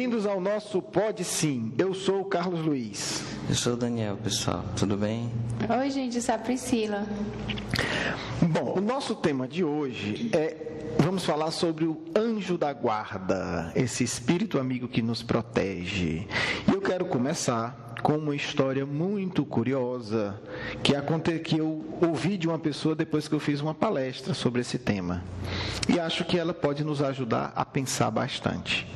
Bem-vindos ao nosso Pode Sim. Eu sou o Carlos Luiz. Eu sou o Daniel, pessoal. Tudo bem? Oi, gente, eu sou a Priscila. Bom, o nosso tema de hoje vamos falar sobre o anjo da guarda, esse espírito amigo que nos protege. E eu quero começar com uma história muito curiosa que eu ouvi de uma pessoa depois que eu fiz uma palestra sobre esse tema. E acho que ela pode nos ajudar a pensar bastante.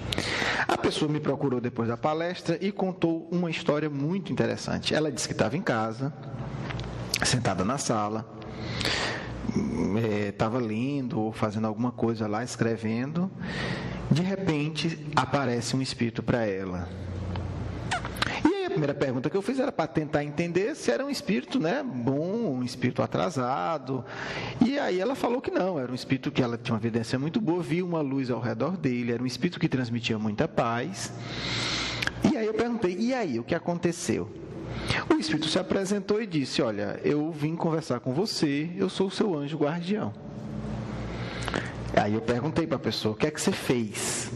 A pessoa me procurou depois da palestra e contou uma história muito interessante. Ela disse que estava em casa, sentada na sala, estava lendo ou fazendo alguma coisa lá, escrevendo. De repente, aparece um espírito para ela. A primeira pergunta que eu fiz era para tentar entender se era um espírito, bom, um espírito atrasado. E aí ela falou que não, era um espírito que ela tinha uma evidência muito boa, via uma luz ao redor dele, era um espírito que transmitia muita paz. E aí eu perguntei, e aí, o que aconteceu? O espírito se apresentou e disse, olha, eu vim conversar com você, eu sou o seu anjo guardião. Aí eu perguntei para a pessoa, o que é que você fez?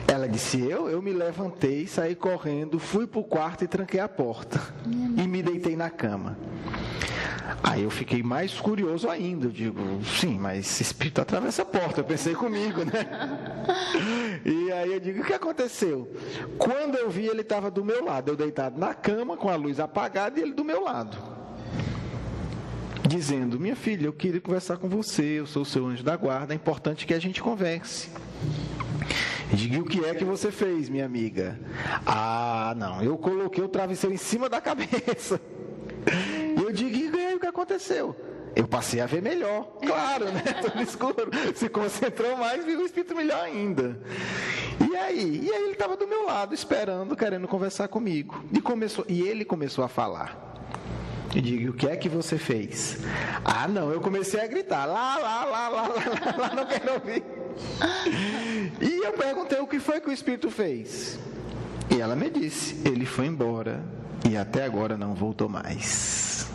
Ela disse, eu me levantei, saí correndo, fui para o quarto e tranquei a porta. E me deitei na cama. Aí eu fiquei mais curioso ainda. Eu digo, sim, mas esse espírito atravessa a porta. Eu pensei comigo, E aí eu digo, o que aconteceu? Quando eu vi, ele estava do meu lado. Eu deitado na cama, com a luz apagada, e ele do meu lado. Dizendo, minha filha, eu queria conversar com você, eu sou o seu anjo da guarda, é importante que a gente converse. Diga, o que é que você fez, minha amiga? Ah, não, eu coloquei o travesseiro em cima da cabeça. E eu digo, e aí, o que aconteceu? Eu passei a ver melhor, claro, Tô no escuro. Se concentrou mais, viu o espírito melhor ainda. E aí ele estava do meu lado, esperando, querendo conversar comigo. E ele começou a falar. Eu digo, o que é que você fez? Ah, não, eu comecei a gritar, lá, não quero ouvir. E eu perguntei o que foi que o espírito fez. E ela me disse, ele foi embora e até agora não voltou mais.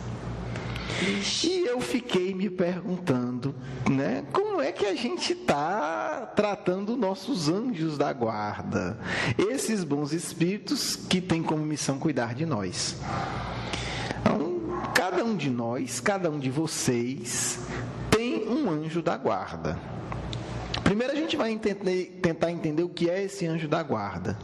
E eu fiquei me perguntando, como é que a gente está tratando nossos anjos da guarda, esses bons espíritos que têm como missão cuidar de nós. Então, cada um de nós, cada um de vocês tem um anjo da guarda. Primeiro a gente vai tentar entender o que é esse anjo da guarda.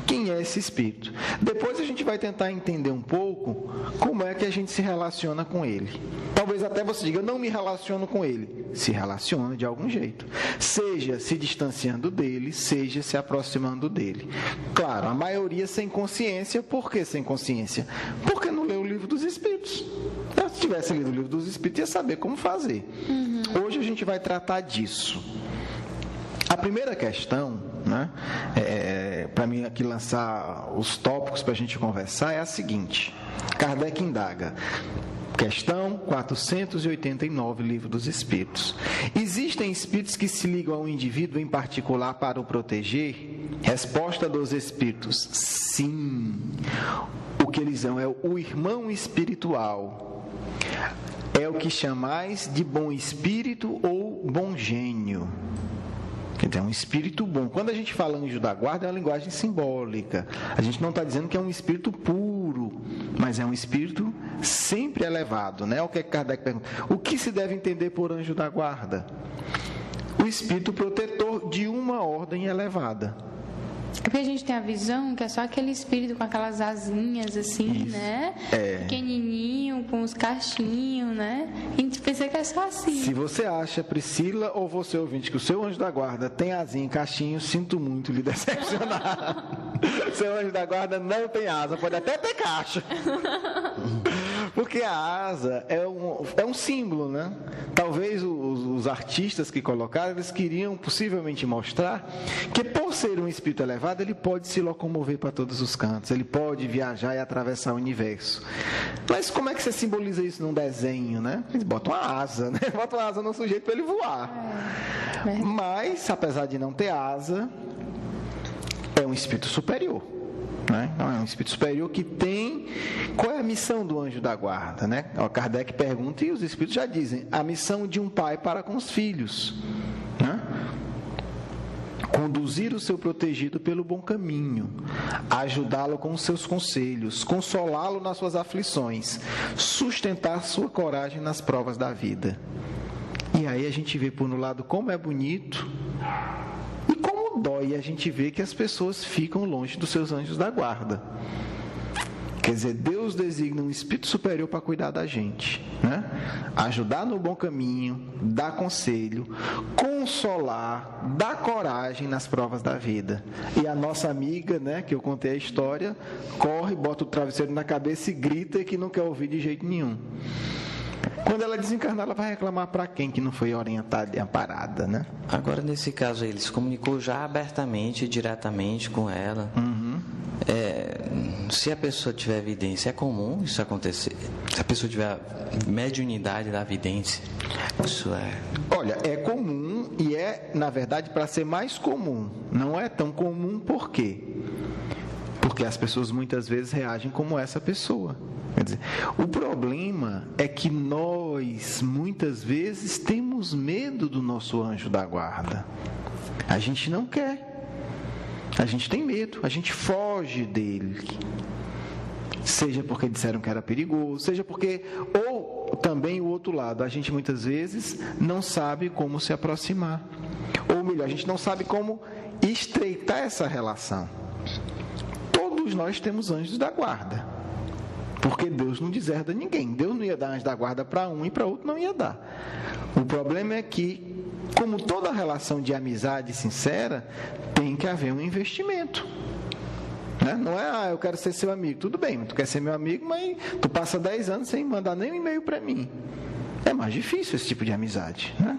Quem é esse espírito? Depois a gente vai tentar entender um pouco como é que a gente se relaciona com ele. Talvez até você diga, eu não me relaciono com ele. Se relaciona de algum jeito. Seja se distanciando dele, seja se aproximando dele. Claro, a maioria sem consciência. Por que sem consciência? Porque não leu o livro dos espíritos. Se tivesse lido o livro dos espíritos, ia saber como fazer. Hoje a gente vai tratar disso. A primeira questão, para mim aqui lançar os tópicos para a gente conversar, é a seguinte. Kardec indaga, questão 489, Livro dos Espíritos. Existem espíritos que se ligam ao indivíduo em particular para o proteger? Resposta dos espíritos, sim. O que eles são é o irmão espiritual. É o que chamais de bom espírito ou bom gênio. Quer dizer, é um espírito bom. Quando a gente fala anjo da guarda, é uma linguagem simbólica. A gente não está dizendo que é um espírito puro, mas é um espírito sempre elevado. O que Kardec pergunta? O que se deve entender por anjo da guarda? O espírito protetor de uma ordem elevada. É porque a gente tem a visão que é só aquele espírito com aquelas asinhas assim, pequenininho, com os cachinhos, A gente pensa que é só assim. Se você acha, Priscila, ou você ouvinte, que o seu anjo da guarda tem asinha e cachinho, sinto muito lhe decepcionar. Seu anjo da guarda não tem asa, pode até ter caixa. Porque a asa é um símbolo, Talvez os artistas que colocaram, eles queriam possivelmente mostrar que por ser um espírito elevado, ele pode se locomover para todos os cantos, ele pode viajar e atravessar o universo. Mas como é que você simboliza isso num desenho, Eles botam uma asa, Botam uma asa no sujeito para ele voar. Mas, apesar de não ter asa, é um espírito superior. É um espírito superior que tem... Qual é a missão do anjo da guarda? Kardec pergunta e os espíritos já dizem: a missão de um pai para com os filhos. conduzir o seu protegido pelo bom caminho, ajudá-lo com os seus conselhos, consolá-lo nas suas aflições, sustentar sua coragem nas provas da vida. E aí a gente vê por um lado como é bonito e como dói a gente vê que as pessoas ficam longe dos seus anjos da guarda. Quer dizer, Deus designa um espírito superior para cuidar da gente, né? Ajudar no bom caminho, dar conselho, consolar, dar coragem nas provas da vida. E a nossa amiga, né, que eu contei a história, corre, bota o travesseiro na cabeça e grita que não quer ouvir de jeito nenhum. Quando ela desencarnar, ela vai reclamar para quem que não foi orientada e amparada, né? Agora, nesse caso aí, ele se comunicou já abertamente, diretamente com ela. Se a pessoa tiver evidência, é comum isso acontecer? Se a pessoa tiver mediunidade da vidência, isso é... Olha, é comum e é, na verdade, para ser mais comum. Não é tão comum, por quê? Porque as pessoas muitas vezes reagem como essa pessoa. Quer dizer, o problema é que nós, muitas vezes, temos medo do nosso anjo da guarda. A gente não quer. A gente tem medo, a gente foge dele. Seja porque disseram que era perigoso, seja porque... Ou também o outro lado, a gente muitas vezes não sabe como se aproximar. Ou melhor, a gente não sabe como estreitar essa relação. Todos nós temos anjos da guarda. Porque Deus não deserda ninguém. Deus não ia dar anjo da guarda para um e para outro não ia dar. O problema é que, como toda relação de amizade sincera, tem que haver um investimento. Né? Não é, eu quero ser seu amigo. Tudo bem, tu quer ser meu amigo, mas tu passa 10 anos sem mandar nem um e-mail para mim. É mais difícil esse tipo de amizade. Né?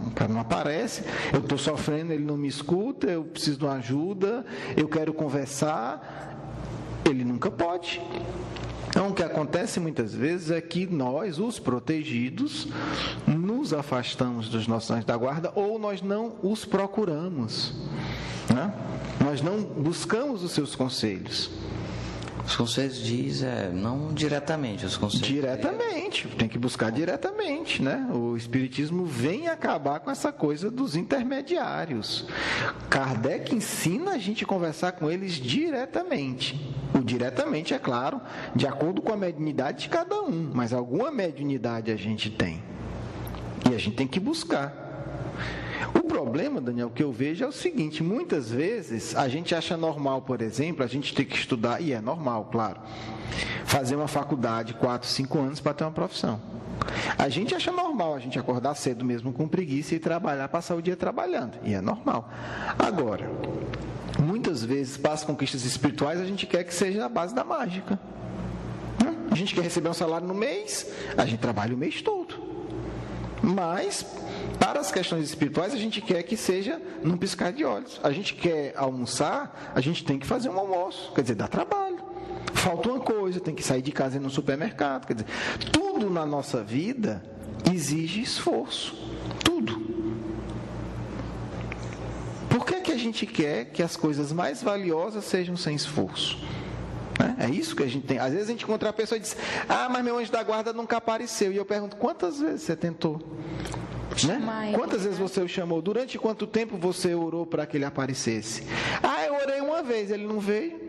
O cara não aparece, eu estou sofrendo, ele não me escuta, eu preciso de uma ajuda, eu quero conversar. Ele nunca pode. Então, o que acontece muitas vezes é que nós, os protegidos, nos afastamos dos nossos anjos da guarda ou nós não os procuramos, né? Nós não buscamos os seus conselhos. Os conselhos diz, não diretamente, os conselhos... Diretamente, tem que buscar diretamente, né? O Espiritismo vem acabar com essa coisa dos intermediários. Kardec ensina a gente a conversar com eles diretamente. O diretamente, é claro, de acordo com a mediunidade de cada um, mas alguma mediunidade a gente tem. E a gente tem que buscar. O problema, Daniel, que eu vejo é o seguinte: muitas vezes a gente acha normal, por exemplo, a gente ter que estudar, e é normal, claro, fazer uma faculdade 4, 5 anos para ter uma profissão. A gente acha normal a gente acordar cedo mesmo com preguiça e trabalhar, passar o dia trabalhando, e é normal. Agora, muitas vezes, para as conquistas espirituais, a gente quer que seja a base da mágica. A gente quer receber um salário no mês, a gente trabalha o mês todo. Mas, para as questões espirituais, a gente quer que seja num piscar de olhos. A gente quer almoçar, a gente tem que fazer um almoço. Quer dizer, dá trabalho. Falta uma coisa, tem que sair de casa e ir no supermercado. Quer dizer, tudo na nossa vida exige esforço. Tudo. Por que a gente quer que as coisas mais valiosas sejam sem esforço? É isso que a gente tem. Às vezes a gente encontra a pessoa e diz: mas meu anjo da guarda nunca apareceu. E eu pergunto: quantas vezes você tentou? Né? Quantas vezes você o chamou? Durante quanto tempo você orou para que ele aparecesse? Eu orei uma vez, ele não veio.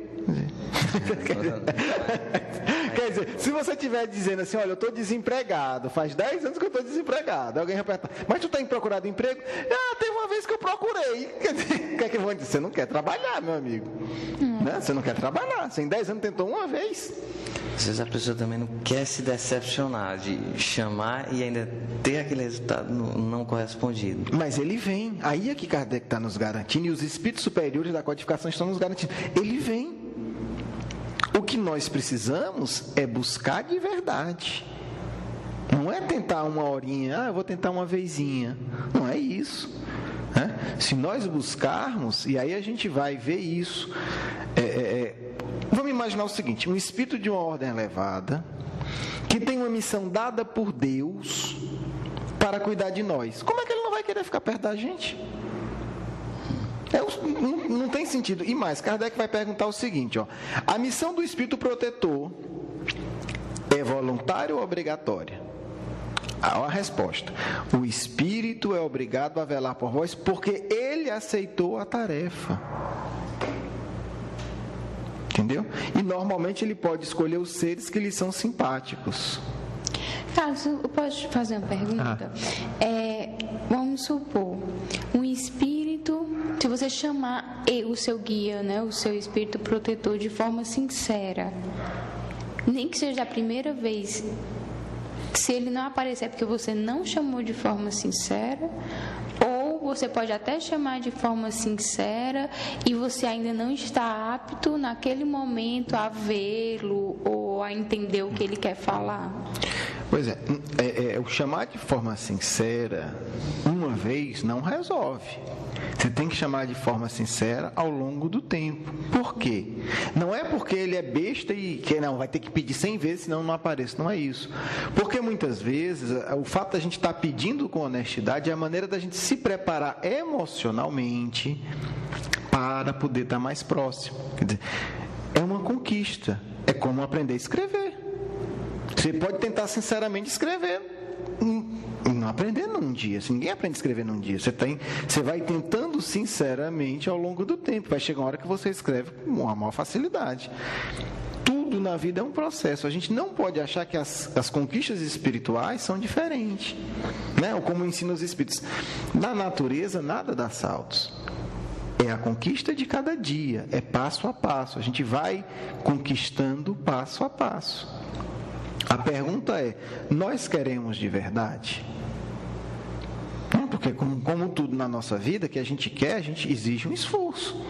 Quer dizer, se você estiver dizendo assim: olha, eu estou desempregado, faz 10 anos que eu estou desempregado, alguém vai perguntar: mas tu tem procurado emprego? Teve uma vez que eu procurei. Quer dizer, o que é que vão dizer? Você não quer trabalhar, meu amigo. Né? Você não quer trabalhar, você em 10 anos tentou uma vez. Às vezes a pessoa também não quer se decepcionar de chamar e ainda ter aquele resultado não correspondido. Mas ele vem. Aí é que Kardec está nos garantindo, e os espíritos superiores da codificação estão nos garantindo. Ele vem. O que nós precisamos é buscar de verdade. Não é tentar uma horinha, eu vou tentar uma vezinha. Não é isso. Se nós buscarmos, e aí a gente vai ver isso. Vamos imaginar o seguinte: um espírito de uma ordem elevada, que tem uma missão dada por Deus para cuidar de nós. Como é que ele não vai querer ficar perto da gente? Não tem sentido. E mais, Kardec vai perguntar o seguinte: a missão do espírito protetor é voluntária ou obrigatória? A resposta: o Espírito é obrigado a velar por vós porque ele aceitou a tarefa. Entendeu? E normalmente ele pode escolher os seres que lhe são simpáticos. Carlos, eu posso te fazer uma pergunta? Vamos supor, um espírito, se você chamar o seu guia, né, o seu espírito protetor de forma sincera, nem que seja a primeira vez, se ele não aparecer é porque você não chamou de forma sincera, ou você pode até chamar de forma sincera e você ainda não está apto naquele momento a vê-lo ou a entender o que ele quer falar. Pois é, o chamar de forma sincera uma vez não resolve. Você tem que chamar de forma sincera ao longo do tempo. Por quê? Não é porque ele é besta e que não, vai ter que pedir 100 vezes, senão não aparece. Não é isso. Porque muitas vezes o fato da gente estar pedindo com honestidade é a maneira da gente se preparar emocionalmente para poder estar mais próximo. Quer dizer, é uma conquista. É como aprender a escrever. Você pode tentar sinceramente escrever, não aprender num dia. Ninguém aprende a escrever num dia. Você vai tentando sinceramente ao longo do tempo. Vai chegar uma hora que você escreve com uma maior facilidade. Tudo na vida é um processo. A gente não pode achar que as conquistas espirituais são diferentes, né? Ou como ensinam os espíritos. Na natureza, nada dá saltos. É a conquista de cada dia. É passo a passo. A gente vai conquistando passo a passo. A pergunta é: nós queremos de verdade? Porque como tudo na nossa vida que a gente quer, a gente exige um esforço.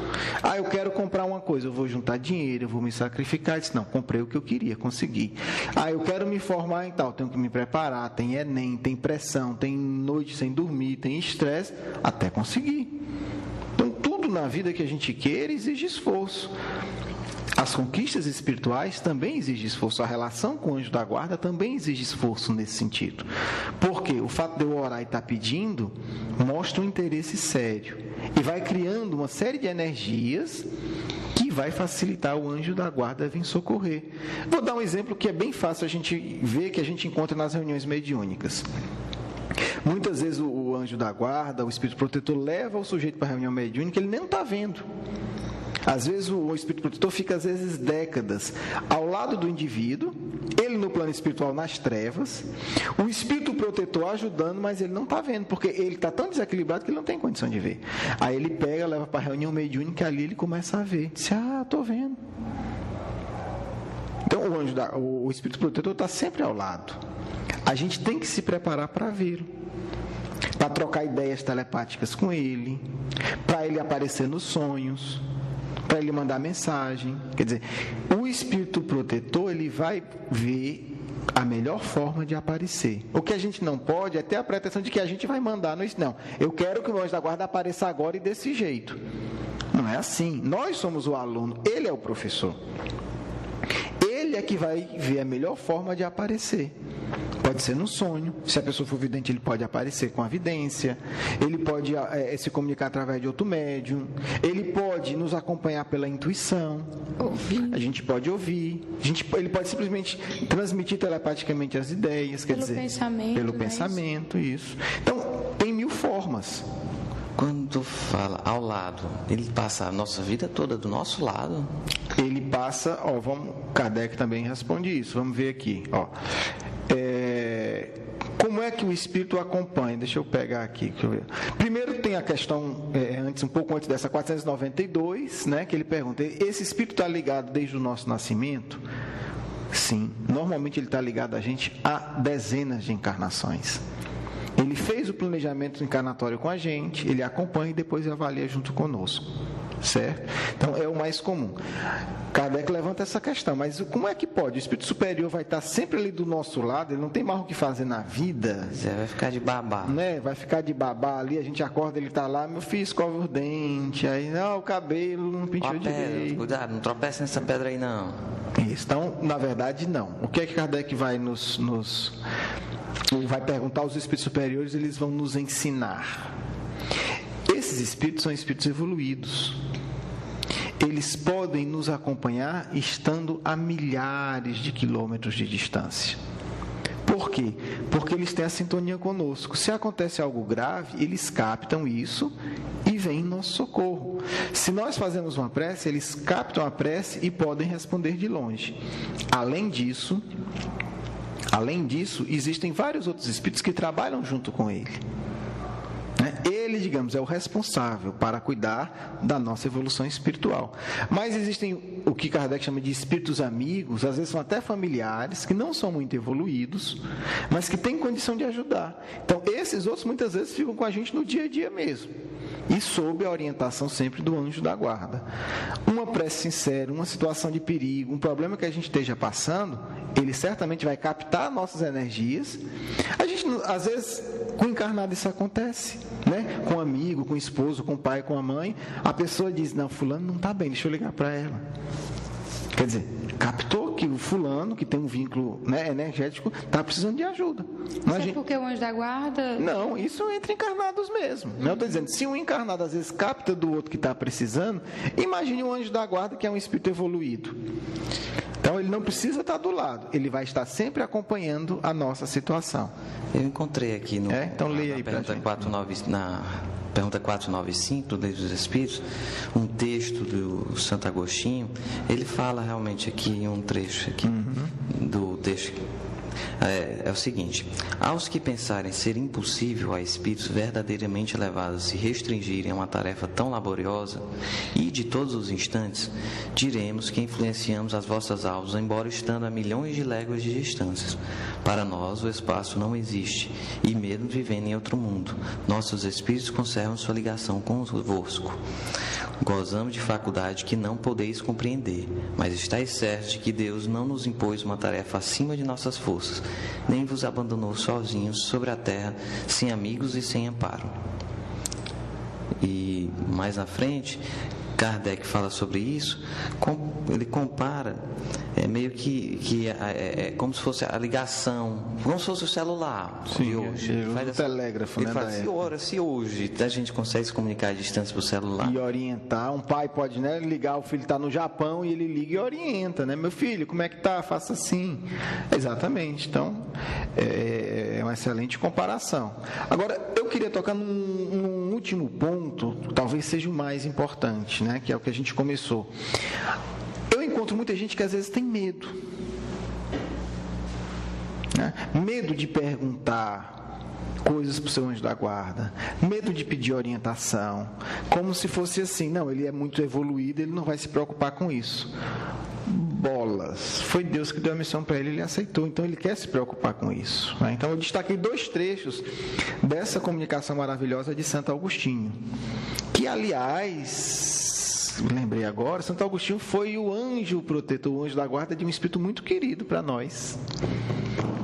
Eu quero comprar uma coisa, eu vou juntar dinheiro, eu vou me sacrificar. Não, comprei o que eu queria, consegui. Eu quero me formar em tal, tenho que me preparar, tem Enem, tem pressão, tem noite sem dormir, tem estresse, até conseguir. Então tudo na vida que a gente quer exige esforço. As conquistas espirituais também exigem esforço. A relação com o anjo da guarda também exige esforço nesse sentido. Porque o fato de eu orar e estar pedindo mostra um interesse sério. E vai criando uma série de energias que vai facilitar o anjo da guarda vir socorrer. Vou dar um exemplo que é bem fácil a gente ver, que a gente encontra nas reuniões mediúnicas. Muitas vezes o anjo da guarda, o espírito protetor, leva o sujeito para a reunião mediúnica, ele nem está vendo. Às vezes o espírito protetor fica, às vezes, décadas ao lado do indivíduo, ele no plano espiritual nas trevas, o espírito protetor ajudando, mas ele não está vendo, porque ele está tão desequilibrado que ele não tem condição de ver. Aí ele pega, leva para a reunião mediúnica e ali ele começa a ver. Diz: estou vendo. Então o espírito protetor está sempre ao lado. A gente tem que se preparar para vê-lo, para trocar ideias telepáticas com ele, para ele aparecer nos sonhos, para ele mandar mensagem. Quer dizer, o espírito protetor, ele vai ver a melhor forma de aparecer. O que a gente não pode é ter a pretensão de que a gente vai mandar. Não, eu quero que o meu anjo da guarda apareça agora e desse jeito. Não é assim. Nós somos o aluno, ele é o professor. Ele é que vai ver a melhor forma de aparecer. Pode ser no sonho. Se a pessoa for vidente, ele pode aparecer com a vidência. Ele pode se comunicar através de outro médium. Ele pode nos acompanhar pela intuição. A gente pode ouvir. Ele pode simplesmente transmitir telepaticamente as ideias. Pelo pensamento, isso. Então, tem 1000 formas. Quando fala ao lado, ele passa a nossa vida toda do nosso lado? Ele passa, Kardec também responde isso. Vamos ver aqui, como é que o espírito acompanha? Deixa eu pegar aqui. Deixa eu ver. Primeiro tem a questão, um pouco antes dessa, 492, né, que ele pergunta: esse espírito está ligado desde o nosso nascimento? Sim, normalmente ele está ligado a gente há dezenas de encarnações. Ele fez o planejamento encarnatório com a gente, ele acompanha e depois avalia junto conosco. Certo? Então é o mais comum. Kardec levanta essa questão: mas como é que pode? O espírito superior vai estar sempre ali do nosso lado, ele não tem mais o que fazer na vida. Vai ficar de babá. Né? Vai ficar de babá ali, a gente acorda, ele está lá: meu filho, escova os dentes, aí o cabelo não pintou direito. Cuidado, não tropece nessa pedra aí não. Isso. Então, na verdade, não. O que é que Kardec vai ele vai perguntar aos espíritos superiores, eles vão nos ensinar. Esses espíritos são espíritos evoluídos. Eles podem nos acompanhar estando a milhares de quilômetros de distância. Por Por quê? Porque eles têm a sintonia conosco. Se acontece algo grave, eles captam isso e vêm em nosso socorro. Se nós fazemos uma prece, eles captam a prece e podem responder de longe. Além disso, existem vários outros espíritos que trabalham junto com ele. Ele, digamos, é o responsável para cuidar da nossa evolução espiritual. Mas existem o que Kardec chama de espíritos amigos, às vezes são até familiares, que não são muito evoluídos, mas que têm condição de ajudar. Então, esses outros muitas vezes ficam com a gente no dia a dia mesmo. E sob a orientação sempre do anjo da guarda. Uma prece sincera, uma situação de perigo, um problema que a gente esteja passando, ele certamente vai captar nossas energias. A gente, às vezes, com o encarnado isso acontece, né? Com um amigo, com o esposo, com o pai, com a mãe, a pessoa diz, não, fulano não está bem, deixa eu ligar para ela. Quer dizer, captou que o fulano, que tem um vínculo, né, energético, está precisando de ajuda. Isso é porque o anjo da guarda... Não, isso é entre encarnados mesmo. Eu estou dizendo, se um encarnado às vezes capta do outro que está precisando, imagine um anjo da guarda que é um espírito evoluído. Então ele não precisa estar do lado, ele vai estar sempre acompanhando a nossa situação. Eu encontrei aqui no, então leia aí na pergunta 495 do Livro dos Espíritos, um texto do Santo Agostinho. Ele fala realmente aqui em um trecho aqui do texto. É o seguinte: aos que pensarem ser impossível a espíritos verdadeiramente elevados se restringirem a uma tarefa tão laboriosa, e de todos os instantes, diremos que influenciamos as vossas almas, embora estando a milhões de léguas de distâncias. Para nós o espaço não existe, e mesmo vivendo em outro mundo, nossos espíritos conservam sua ligação convosco. Gozamos de faculdade que não podeis compreender, mas estáis certos de que Deus não nos impôs uma tarefa acima de nossas forças, nem vos abandonou sozinhos sobre a terra, sem amigos e sem amparo. E mais na frente, Kardec fala sobre isso, ele compara, meio que é como se fosse a ligação, como se fosse o celular. Sim, de hoje. Faz o telégrafo, ele fala, se hoje a gente consegue se comunicar à distância por celular. E orientar, um pai pode, né, ligar, o filho está no Japão e ele liga e orienta, né, meu filho, como é que tá? Faça assim. Exatamente, então é uma excelente comparação. Agora, eu queria tocar num último ponto, talvez seja o mais importante, né, que é o que a gente começou. Eu encontro muita gente que às vezes tem medo, né? Medo de perguntar coisas para o seu anjo da guarda, medo de pedir orientação, como se fosse assim, não, ele é muito evoluído, ele não vai se preocupar com isso. Bolas, foi Deus que deu a missão para ele, ele aceitou, então ele quer se preocupar com isso, né? Então eu destaquei 2 trechos dessa comunicação maravilhosa de Santo Agostinho, que aliás, lembrei agora, Santo Agostinho foi o anjo protetor, o anjo da guarda de um espírito muito querido para nós.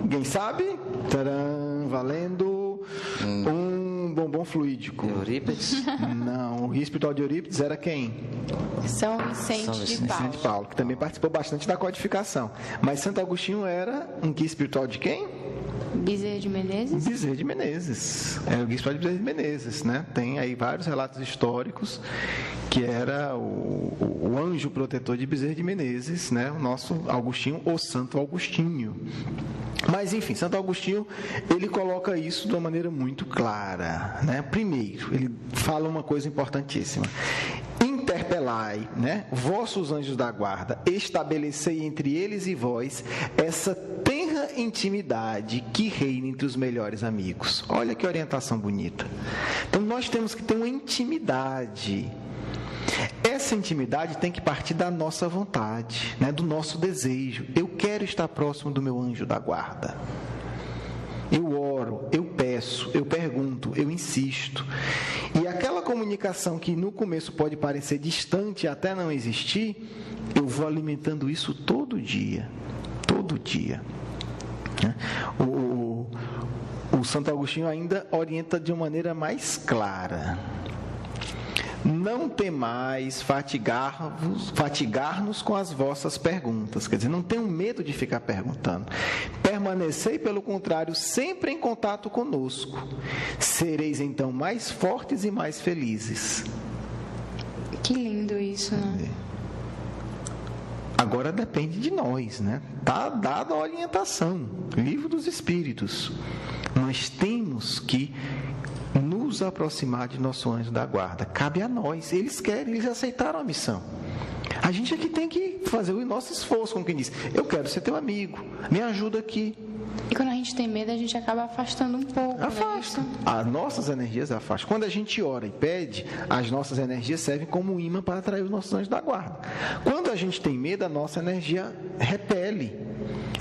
Ninguém sabe? Tcharam, valendo um bombom fluídico. Eurípides? Não, o guia espiritual de Eurípides era quem? São Vicente de Paulo, que também participou bastante da codificação. Mas Santo Agostinho era um guia espiritual de quem? Bezerra de Menezes? Bezerra de Menezes. É o guia espiritual de Bezerra de Menezes, né? Tem aí vários relatos históricos que era o anjo protetor de Bezerra de Menezes, né? O nosso Agostinho, ou Santo Agostinho. Mas, enfim, Santo Agostinho, ele coloca isso de uma maneira muito clara, né? Primeiro, ele fala uma coisa importantíssima. Interpelai, né? Vossos anjos da guarda, estabelecei entre eles e vós essa tenra intimidade que reina entre os melhores amigos. Olha que orientação bonita. Então, nós temos que ter uma intimidade. Essa intimidade tem que partir da nossa vontade, né? Do nosso desejo. Eu quero estar próximo do meu anjo da guarda. Eu oro, eu peço, eu pergunto, eu insisto. E aquela comunicação que no começo pode parecer distante até não existir, eu vou alimentando isso todo dia. Todo dia. O Santo Agostinho ainda orienta de uma maneira mais clara. Não temais fatigar-nos com as vossas perguntas. Quer dizer, não tenham medo de ficar perguntando. Permanecei, pelo contrário, sempre em contato conosco. Sereis então mais fortes e mais felizes. Que lindo isso, né? Agora depende de nós, né? Está dada a orientação, Livro dos Espíritos. Nós temos que nos aproximar de nosso anjo da guarda. Cabe a nós. Eles querem, eles aceitaram a missão. A gente aqui tem que fazer o nosso esforço, como quem diz, eu quero ser teu amigo, me ajuda aqui. E quando a gente tem medo, a gente acaba afastando um pouco. Afasta. Né? As nossas energias afastam. Quando a gente ora e pede, as nossas energias servem como um imã para atrair os nossos anjos da guarda. Quando a gente tem medo, a nossa energia repele.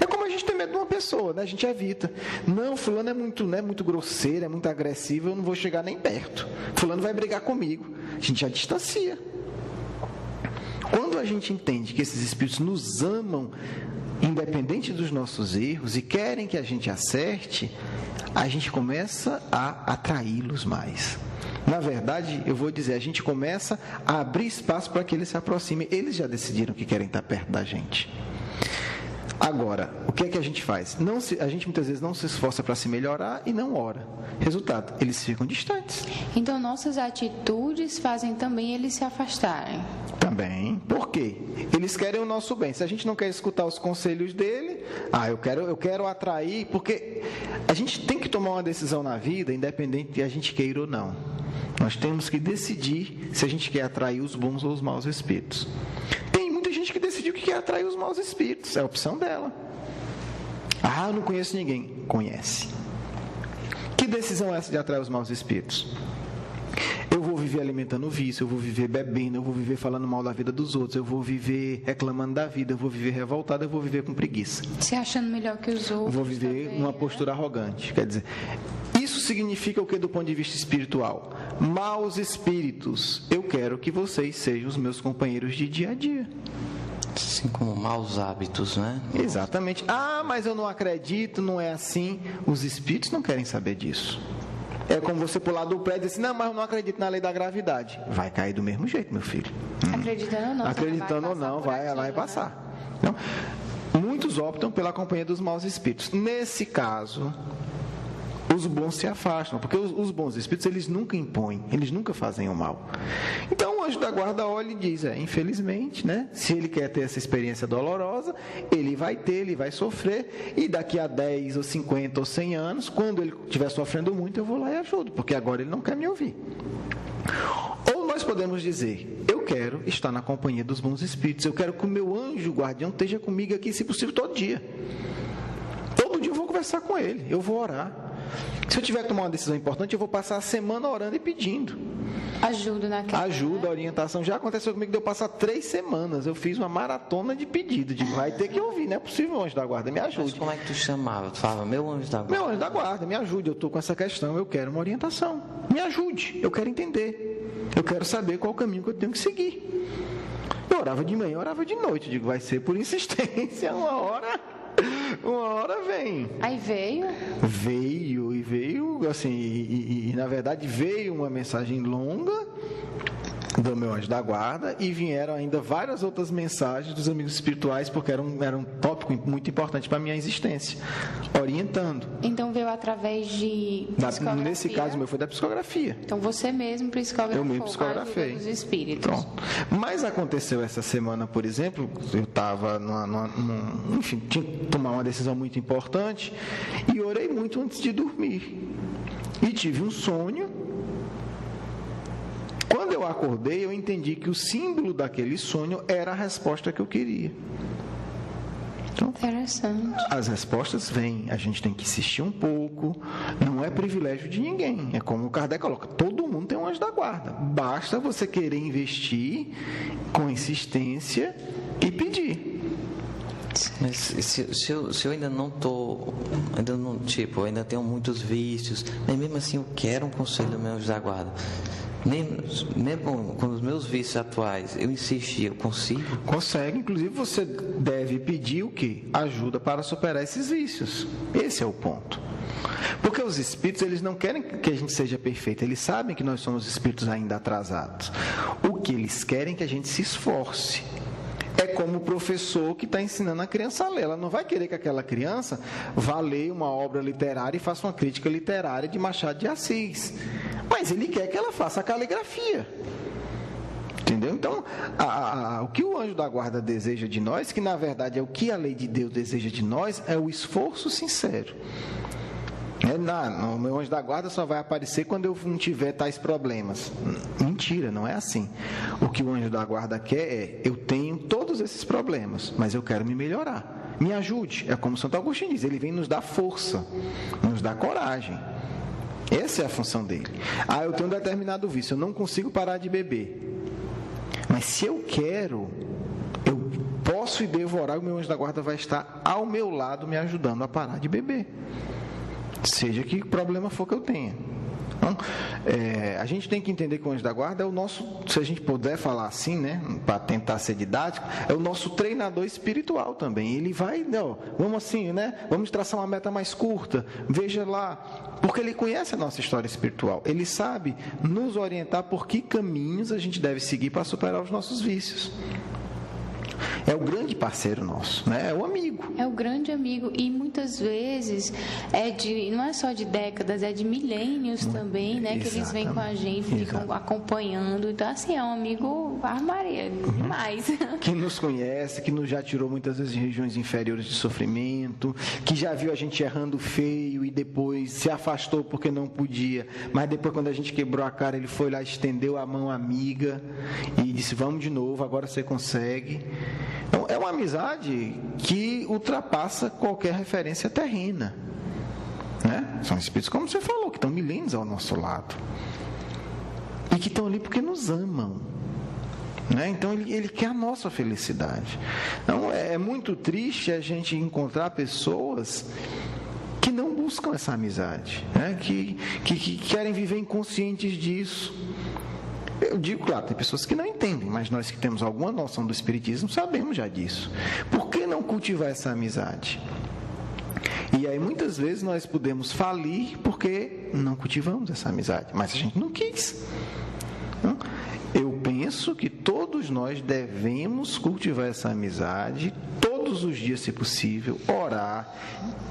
É como a gente tem medo de uma pessoa, né? A gente evita. Não, fulano é muito grosseiro, é muito agressivo, eu não vou chegar nem perto. Fulano vai brigar comigo. A gente já distancia. Quando a gente entende que esses espíritos nos amam, independente dos nossos erros, e querem que a gente acerte, a gente começa a atraí-los mais. Na verdade, eu vou dizer, a gente começa a abrir espaço para que eles se aproximem. Eles já decidiram que querem estar perto da gente. Agora, o que é que a gente faz? A gente muitas vezes não se esforça para se melhorar e não ora. Resultado, eles ficam distantes. Então, nossas atitudes fazem também eles se afastarem. Também. Por quê? Eles querem o nosso bem. Se a gente não quer escutar os conselhos dele, eu quero atrair, porque a gente tem que tomar uma decisão na vida, independente de a gente queira ou não. Nós temos que decidir se a gente quer atrair os bons ou os maus espíritos. Tem muita gente que decidiu que quer atrair os maus espíritos. É a opção dela. Eu não conheço ninguém. Conhece. Que decisão é essa de atrair os maus espíritos? Eu vou viver alimentando o vício, eu vou viver bebendo, eu vou viver falando mal da vida dos outros, eu vou viver reclamando da vida, eu vou viver revoltado, eu vou viver com preguiça. Se achando melhor que os outros. Eu vou viver também, numa postura arrogante. Quer dizer, isso significa o que do ponto de vista espiritual? Maus espíritos, eu quero que vocês sejam os meus companheiros de dia a dia. Assim como maus hábitos, né? Exatamente. Mas eu não acredito, não é assim. Os espíritos não querem saber disso. É como você pular do prédio e dizer assim, não, mas eu não acredito na lei da gravidade. Vai cair do mesmo jeito, meu filho. Acreditando ou não. Acreditando ou não, vai passar. Então, muitos optam pela companhia dos maus espíritos. Nesse caso, os bons se afastam, porque os bons espíritos, eles nunca impõem, eles nunca fazem o mal. Então, o anjo da guarda olha e diz, infelizmente, né, se ele quer ter essa experiência dolorosa, ele vai ter, ele vai sofrer, e daqui a 10 ou 50 ou 100 anos, quando ele estiver sofrendo muito, eu vou lá e ajudo, porque agora ele não quer me ouvir. Ou nós podemos dizer, eu quero estar na companhia dos bons espíritos, eu quero que o meu anjo guardião esteja comigo aqui, se possível, todo dia. Todo dia eu vou conversar com ele, eu vou orar. Se eu tiver que tomar uma decisão importante, eu vou passar a semana orando e pedindo. Ajuda, orientação. Já aconteceu comigo de eu passar 3 semanas. Eu fiz uma maratona de pedido. Digo, vai ter que ouvir, não é possível, anjo da guarda, me ajude. Mas como é que tu chamava? Tu falava, meu anjo da guarda. Meu anjo da guarda, me ajude, eu estou com essa questão, eu quero uma orientação. Me ajude, eu quero entender. Eu quero saber qual o caminho que eu tenho que seguir. Eu orava de manhã, eu orava de noite. Digo, vai ser por insistência, uma hora vem. Aí veio, assim, e na verdade veio uma mensagem longa do meu anjo da guarda e vieram ainda várias outras mensagens dos amigos espirituais, porque era um tópico muito importante para a minha existência, orientando. Então veio através de psicografia? Nesse caso, o meu foi da psicografia. Então você mesmo psicografou? Eu mesmo psicografei. Dos espíritos. Pronto. Mas aconteceu essa semana, por exemplo, eu estava enfim, tinha que tomar uma decisão muito importante e orei muito antes de dormir. E tive um sonho. Quando eu acordei, eu entendi que o símbolo daquele sonho era a resposta que eu queria. Então, interessante. As respostas vêm, a gente tem que insistir um pouco, não é privilégio de ninguém. É como o Kardec coloca, todo mundo tem um anjo da guarda. Basta você querer investir com insistência e pedir. Mas se eu ainda não estou, eu ainda tenho muitos vícios, mas mesmo assim eu quero um conselho do meu anjo da guarda. Mesmo com os meus vícios atuais, eu insisti, eu consigo? Consegue, inclusive você deve pedir o quê? Ajuda para superar esses vícios. Esse é o ponto. Porque os espíritos, eles não querem que a gente seja perfeito, eles sabem que nós somos espíritos ainda atrasados. O que eles querem é que a gente se esforce. É como o professor que está ensinando a criança a ler. Ela não vai querer que aquela criança vá ler uma obra literária e faça uma crítica literária de Machado de Assis. Mas ele quer que ela faça a caligrafia. Entendeu? Entendeu? Então, o que o anjo da guarda deseja de nós, que na verdade é o que a lei de Deus deseja de nós, é o esforço sincero. O meu anjo da guarda só vai aparecer quando eu não tiver tais problemas. Mentira, não é assim. O que o anjo da guarda quer é: eu tenho todos esses problemas, mas eu quero me melhorar. Me ajude. É como Santo Agostinho diz, ele vem nos dar força, nos dar coragem. Essa é a função dele. Eu tenho um determinado vício, eu não consigo parar de beber. Mas se eu quero, eu posso ir devorar, o meu anjo da guarda vai estar ao meu lado me ajudando a parar de beber. Seja que problema for que eu tenha. Então, a gente tem que entender que o anjo da guarda é o nosso, se a gente puder falar assim, né, para tentar ser didático, é o nosso treinador espiritual também. Ele vai, vamos assim, né, vamos traçar uma meta mais curta, veja lá, porque ele conhece a nossa história espiritual. Ele sabe nos orientar por que caminhos a gente deve seguir para superar os nossos vícios. É o grande parceiro nosso, né? É o amigo. É o grande amigo. E muitas vezes não é só de décadas, é de milênios também, né? Que eles vêm com a gente, ficam acompanhando. Então, assim, é um amigo Maria, demais. Que nos conhece, que nos já tirou muitas vezes de regiões inferiores de sofrimento, que já viu a gente errando feio e depois se afastou porque não podia. Mas depois, quando a gente quebrou a cara, ele foi lá, estendeu a mão amiga e disse: vamos de novo, agora você consegue. Então, é uma amizade que ultrapassa qualquer referência terrena, né? São espíritos, como você falou, que estão milênios ao nosso lado e que estão ali porque nos amam, né? Então ele quer a nossa felicidade. Então é muito triste a gente encontrar pessoas que não buscam essa amizade, né? que querem viver inconscientes disso. Eu digo, claro, tem pessoas que não entendem, mas nós que temos alguma noção do espiritismo sabemos já disso. Por que não cultivar essa amizade? E aí muitas vezes nós podemos falir porque não cultivamos essa amizade, mas a gente não quis. Eu penso que todos nós devemos cultivar essa amizade todos os dias, se possível, orar,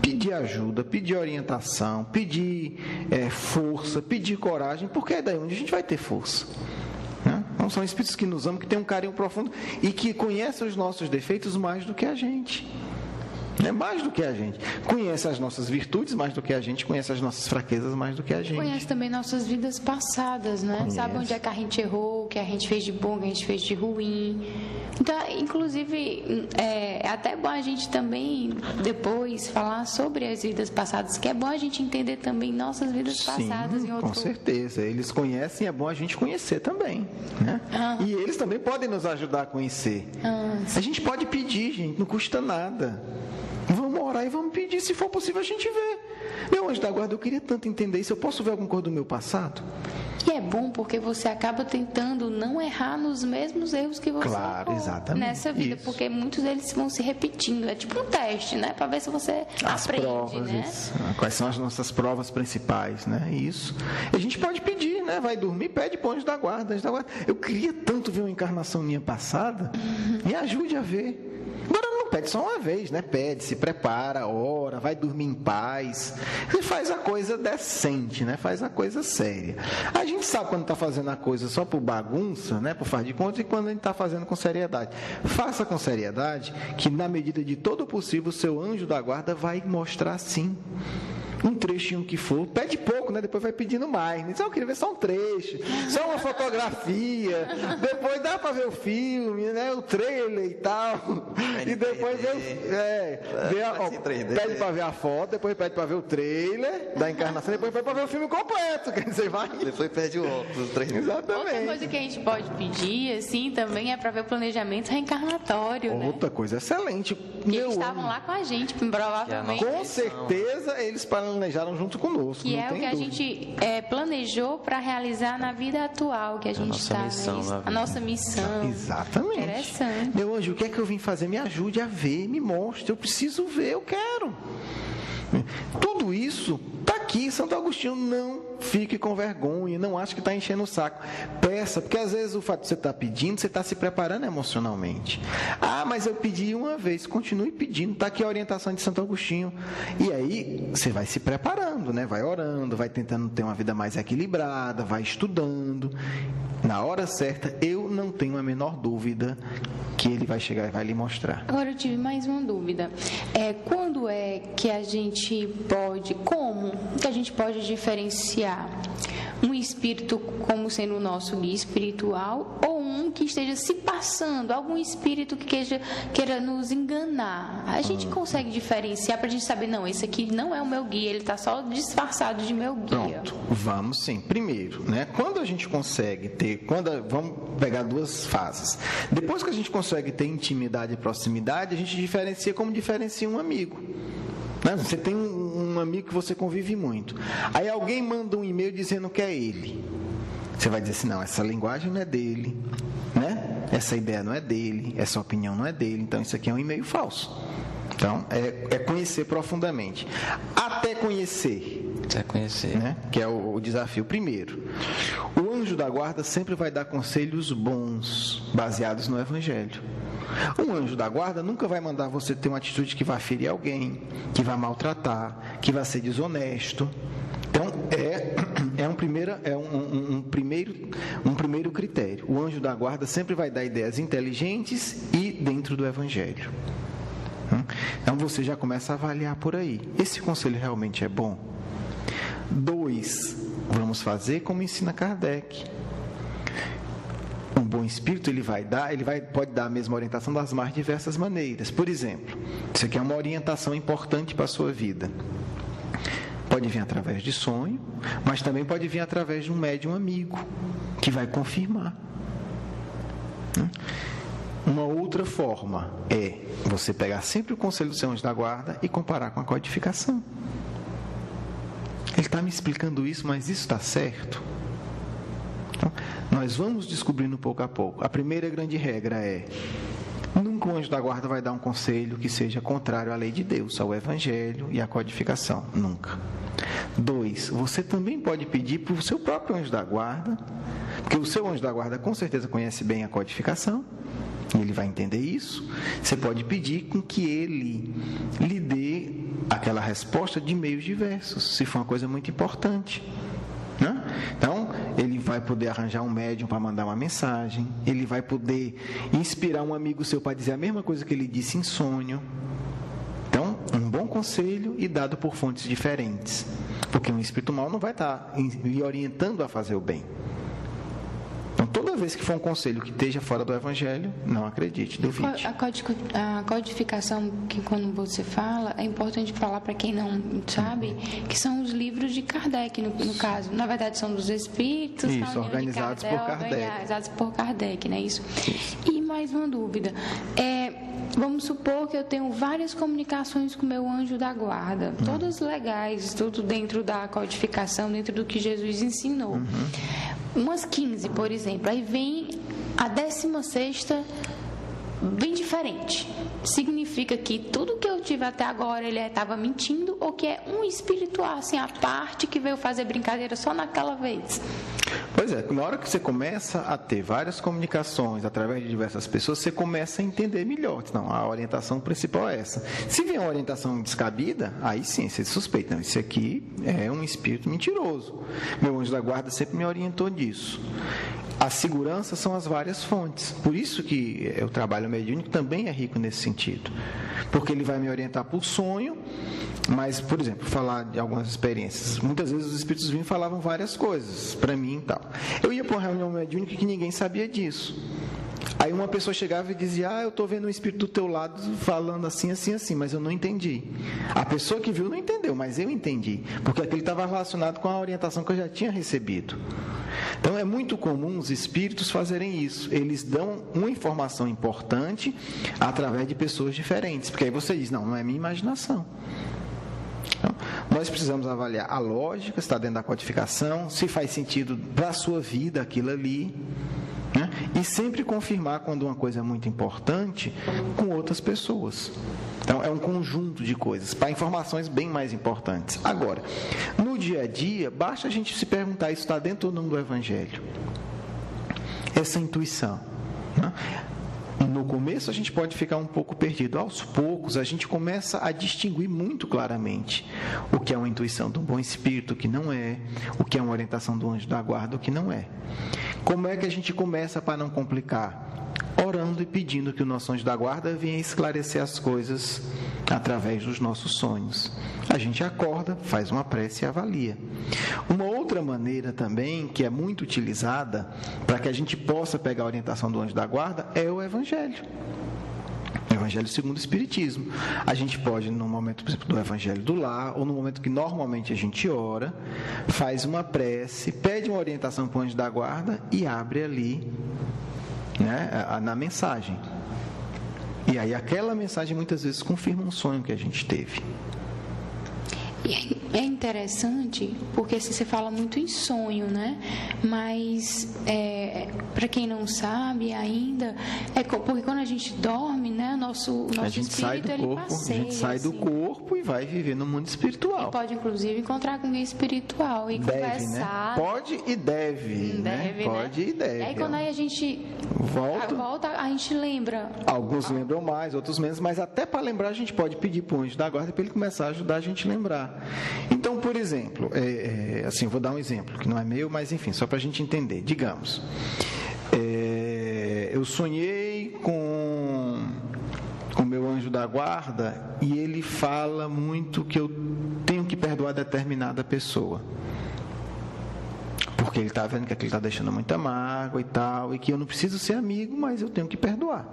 pedir ajuda, pedir orientação, pedir força, pedir coragem, porque é daí onde a gente vai ter força. Então, são espíritos que nos amam, que têm um carinho profundo e que conhecem os nossos defeitos mais do que a gente. Mais do que a gente. Conhece as nossas virtudes mais do que a gente, conhece as nossas fraquezas mais do que a gente. Conhece também nossas vidas passadas, né? Conhece. Sabe onde é que a gente errou, o que a gente fez de bom, o que a gente fez de ruim. Então, inclusive, é até bom a gente também depois falar sobre as vidas passadas, que é bom a gente entender também nossas vidas passadas em outro... Com certeza. Eles conhecem, é bom a gente conhecer também, né? E eles também podem nos ajudar a conhecer. A gente pode pedir, gente, não custa nada. Vamos orar e vamos pedir, se for possível a gente vê. Meu anjo da guarda, eu queria tanto entender isso, eu posso ver alguma coisa do meu passado? E é bom porque você acaba tentando não errar nos mesmos erros que você errou nessa vida, isso. Porque muitos deles vão se repetindo, é tipo um teste, né? Para ver se você aprende, provas, né? Isso. Quais são as nossas provas principais, né? Isso. A gente pode pedir, né? Vai dormir, pede para o anjo da guarda. Anjo da guarda. Eu queria tanto ver uma encarnação minha passada, me ajude a ver. Agora não pede só uma vez, né? Pede, se prepara, ora, vai dormir em paz. E faz a coisa decente, né? Faz a coisa séria. A gente sabe quando está fazendo a coisa só por bagunça, né? Por faz de conta, e quando a gente está fazendo com seriedade. Faça com seriedade, que na medida de todo o possível, o seu anjo da guarda vai mostrar sim. Um trechinho que for, pede pouco, né? Depois vai pedindo mais. Diz, eu queria ver só um trecho, só uma fotografia. Depois dá para ver o filme, né? O trailer e tal. E depois pede para ver a foto, depois pede para ver o trailer da encarnação, depois pede para ver o filme completo. Quer dizer, vai. Depois pede o óculos, o trailer. Exatamente. Outra coisa que a gente pode pedir, assim, também é para ver o planejamento reencarnatório, né? Outra coisa excelente. Eles estavam lá com a gente, provavelmente. Com certeza eles planejaram junto conosco. Que é o que a gente planejou para realizar na vida atual que a gente está. A nossa missão. Exatamente. Interessante. Meu anjo, o que é que eu vim fazer? Me ajude a ver, me mostre. Eu preciso ver, eu quero. Tudo isso está aqui Aqui, Santo Agostinho, não fique com vergonha, não ache que está enchendo o saco. Peça, porque às vezes o fato de você estar pedindo, você está se preparando emocionalmente. Ah, mas eu pedi uma vez, continue pedindo, está aqui a orientação de Santo Agostinho. E aí, você vai se preparando, né? Vai orando, vai tentando ter uma vida mais equilibrada, vai estudando. Na hora certa, eu não tenho a menor dúvida que ele vai chegar e vai lhe mostrar. Agora eu tive mais uma dúvida. Quando é que a gente pode, como que a gente pode diferenciar um espírito como sendo o nosso guia espiritual ou um que esteja se passando, algum espírito que queira nos enganar? A gente consegue diferenciar para a gente saber, não, esse aqui não é o meu guia, ele está só disfarçado de meu guia. Pronto, vamos sim. Primeiro, né, quando a gente consegue ter, vamos pegar duas fases. Depois que a gente consegue ter intimidade e proximidade, a gente diferencia como diferencia um amigo. Você tem um amigo que você convive muito. Aí alguém manda um e-mail dizendo que é ele. Você vai dizer assim, não, essa linguagem não é dele, né? Essa ideia não é dele, essa opinião não é dele, então isso aqui é um e-mail falso. Então, é conhecer profundamente. Até conhecer. Né? Que é o desafio. Primeiro, o anjo da guarda sempre vai dar conselhos bons, baseados no Evangelho. Um anjo da guarda nunca vai mandar você ter uma atitude que vai ferir alguém, que vai maltratar, que vai ser desonesto. Então, um primeiro critério. O anjo da guarda sempre vai dar ideias inteligentes e dentro do Evangelho. Então, você já começa a avaliar por aí. Esse conselho realmente é bom? 2, vamos fazer como ensina Kardec. Um bom espírito pode dar a mesma orientação das mais diversas maneiras. Por exemplo, isso aqui é uma orientação importante para a sua vida. Pode vir através de sonho, mas também pode vir através de um médium amigo, que vai confirmar. Uma outra forma é você pegar sempre o conselho do seu anjo da guarda e comparar com a codificação. Ele está me explicando isso, mas isso está certo? Então, nós vamos descobrindo pouco a pouco. A primeira grande regra é: nunca o anjo da guarda vai dar um conselho que seja contrário à lei de Deus, ao Evangelho e à codificação. Nunca. 2, você também pode pedir para o seu próprio anjo da guarda, porque o seu anjo da guarda com certeza conhece bem a codificação, e ele vai entender isso. Você pode pedir com que ele lhe dê aquela resposta de meios diversos, se for uma coisa muito importante. Então, ele vai poder arranjar um médium para mandar uma mensagem, ele vai poder inspirar um amigo seu para dizer a mesma coisa que ele disse em sonho. Então, um bom conselho e dado por fontes diferentes, porque um espírito mau não vai estar lhe orientando a fazer o bem. Então, toda vez que for um conselho que esteja fora do Evangelho, não acredite, duvide. A codificação, que quando você fala, é importante falar para quem não sabe, que são os livros de Kardec, no caso. Na verdade, são dos espíritos. Isso, organizados por Kardec. Organizados por Kardec, não é isso? E mais uma dúvida. Vamos supor que eu tenho várias comunicações com o meu anjo da guarda, todas legais, tudo dentro da codificação, dentro do que Jesus ensinou. Umas 15, por exemplo. Aí vem a 16ª, bem diferente. Significa que tudo que eu tive até agora ele estava mentindo, ou que é um espiritual, assim, a parte que veio fazer brincadeira só naquela vez? Pois é, na hora que você começa a ter várias comunicações através de diversas pessoas, você começa a entender melhor. Não, a orientação principal é essa. Se vier uma orientação descabida, aí sim, você suspeita. Não, isso aqui é um espírito mentiroso. Meu anjo da guarda sempre me orientou disso. A segurança são as várias fontes. Por isso que o trabalho mediúnico também é rico nesse sentido. Porque ele vai me orientar por sonho, mas, por exemplo, falar de algumas experiências. Muitas vezes os espíritos vinham e falavam várias coisas para mim e tal. Eu ia para uma reunião mediúnica que ninguém sabia disso. Aí uma pessoa chegava e dizia: eu estou vendo um espírito do teu lado falando assim, assim, assim, mas eu não entendi. A pessoa que viu não entendeu, mas eu entendi, porque aquele estava relacionado com a orientação que eu já tinha recebido. Então é muito comum os espíritos fazerem isso. Eles dão uma informação importante através de pessoas diferentes, porque aí você diz: não é minha imaginação. Então, nós precisamos avaliar a lógica, se está dentro da codificação, se faz sentido para a sua vida aquilo ali, né? E sempre confirmar quando uma coisa é muito importante com outras pessoas. Então, é um conjunto de coisas, para informações bem mais importantes. Agora, no dia a dia, basta a gente se perguntar, isso está dentro ou não do Evangelho? Essa intuição, né? No começo a gente pode ficar um pouco perdido. Aos poucos a gente começa a distinguir muito claramente o que é uma intuição do bom espírito, o que não é, o que é uma orientação do anjo da guarda, o que não é. Como é que a gente começa para não complicar? Orando e pedindo que o nosso anjo da guarda venha esclarecer as coisas através dos nossos sonhos. A gente acorda, faz uma prece e avalia. Uma outra maneira também, que é muito utilizada para que a gente possa pegar a orientação do anjo da guarda, é o Evangelho. O Evangelho segundo o Espiritismo. A gente pode, no momento, por exemplo, do Evangelho do Lar, ou no momento que normalmente a gente ora, faz uma prece, pede uma orientação para o anjo da guarda e abre ali, né, na mensagem. E aí aquela mensagem muitas vezes confirma um sonho que a gente teve. E é interessante porque você fala muito em sonho, né? Mas para quem não sabe ainda, porque quando a gente dorme, né, nosso espírito ele passeia. A gente sai do corpo e vai viver no mundo espiritual. E pode inclusive encontrar com alguém espiritual e conversar. Né? Pode e deve. Né? Pode e deve. E aí quando a gente volta, a gente lembra. Alguns lembram mais, outros menos, mas até para lembrar a gente pode pedir para o anjo da guarda para ele começar a ajudar a gente a lembrar. Então, por exemplo, assim, vou dar um exemplo que não é meu, mas enfim, só para a gente entender. Digamos, eu sonhei com o meu anjo da guarda e ele fala muito que eu tenho que perdoar determinada pessoa. Porque ele está vendo que aquilo está deixando muita mágoa e tal, e que eu não preciso ser amigo, mas eu tenho que perdoar.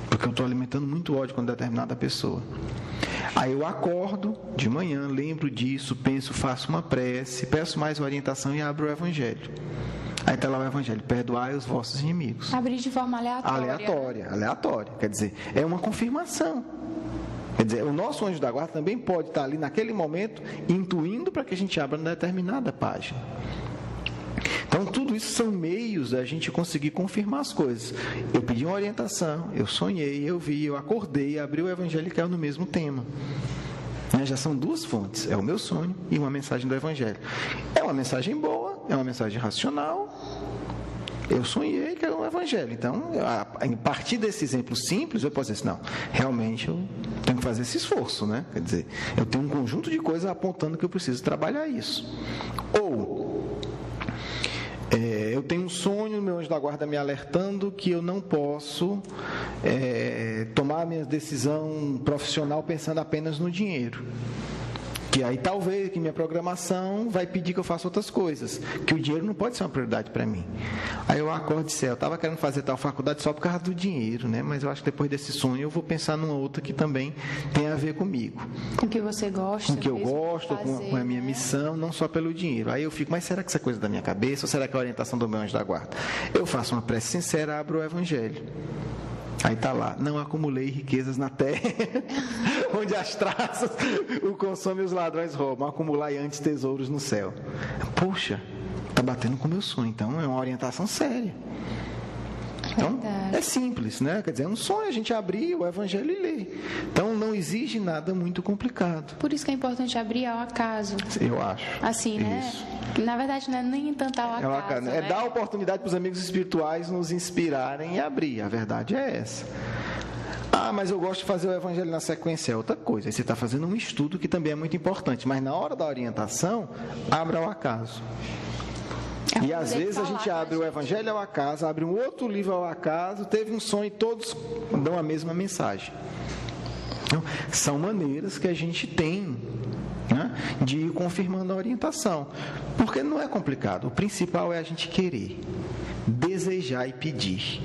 Porque eu estou alimentando muito ódio com determinada pessoa. Aí eu acordo de manhã, lembro disso, penso, faço uma prece, peço mais orientação e abro o Evangelho. Aí está lá o Evangelho: perdoai os vossos inimigos. Abrir de forma aleatória. Aleatória. Quer dizer, é uma confirmação. Quer dizer, o nosso anjo da guarda também pode estar ali naquele momento, intuindo para que a gente abra uma determinada página. Então, tudo isso são meios da gente conseguir confirmar as coisas. Eu pedi uma orientação, eu sonhei, eu vi, eu acordei, abri o Evangelho e caiu no mesmo tema. Já são duas fontes, é o meu sonho e uma mensagem do Evangelho. É uma mensagem boa, é uma mensagem racional. Eu sonhei que era um Evangelho. Então, a partir desse exemplo simples, eu posso dizer assim, não, realmente eu tenho que fazer esse esforço, né? Quer dizer, eu tenho um conjunto de coisas apontando que eu preciso trabalhar isso. Ou eu tenho um sonho, meu anjo da guarda me alertando que eu não posso tomar a minha decisão profissional pensando apenas no dinheiro. Que aí talvez que minha programação vai pedir que eu faça outras coisas, que o dinheiro não pode ser uma prioridade para mim. Aí eu acordo e disse, eu estava querendo fazer tal faculdade só por causa do dinheiro, né? Mas eu acho que depois desse sonho eu vou pensar numa outra que também tem a ver comigo. Com o que você gosta. Com o que eu gosto, com a minha missão, não só pelo dinheiro. Aí eu fico, mas será que isso é coisa da minha cabeça ou será que é a orientação do meu anjo da guarda? Eu faço uma prece sincera, abro o Evangelho. Aí está lá: não acumulei riquezas na terra, onde as traças o consomem e os ladrões roubam. Acumulai antes tesouros no céu. Poxa, está batendo com o meu sonho. Então é uma orientação séria. Então é simples, né? Quer dizer, é um sonho a gente abrir o Evangelho e ler. Então não exige nada muito complicado. Por isso que é importante abrir ao acaso. Eu acho. Assim, né? Isso. Na verdade, não é nem tanto ao acaso. É dar oportunidade para os amigos espirituais nos inspirarem e abrir. A verdade é essa. Ah, mas eu gosto de fazer o Evangelho na sequência. É outra coisa. Aí você está fazendo um estudo que também é muito importante. Mas na hora da orientação, abra ao acaso. E às vezes a gente abre o Evangelho ao acaso, abre um outro livro ao acaso, teve um sonho e todos dão a mesma mensagem. Então, são maneiras que a gente tem, né, de ir confirmando a orientação. Porque não é complicado. O principal é a gente querer, desejar e pedir.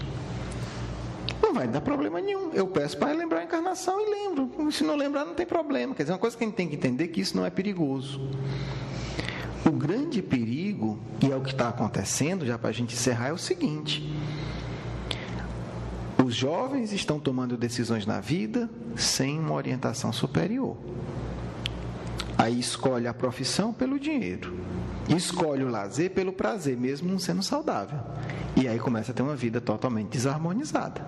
Não vai dar problema nenhum. Eu peço para lembrar a encarnação e lembro. Se não lembrar, não tem problema. Quer dizer, uma coisa que a gente tem que entender é que isso não é perigoso. O grande perigo, e é o que está acontecendo, já para a gente encerrar, é o seguinte: os jovens estão tomando decisões na vida sem uma orientação superior. Aí escolhe a profissão pelo dinheiro, escolhe o lazer pelo prazer, mesmo não sendo saudável. E aí começa a ter uma vida totalmente desarmonizada.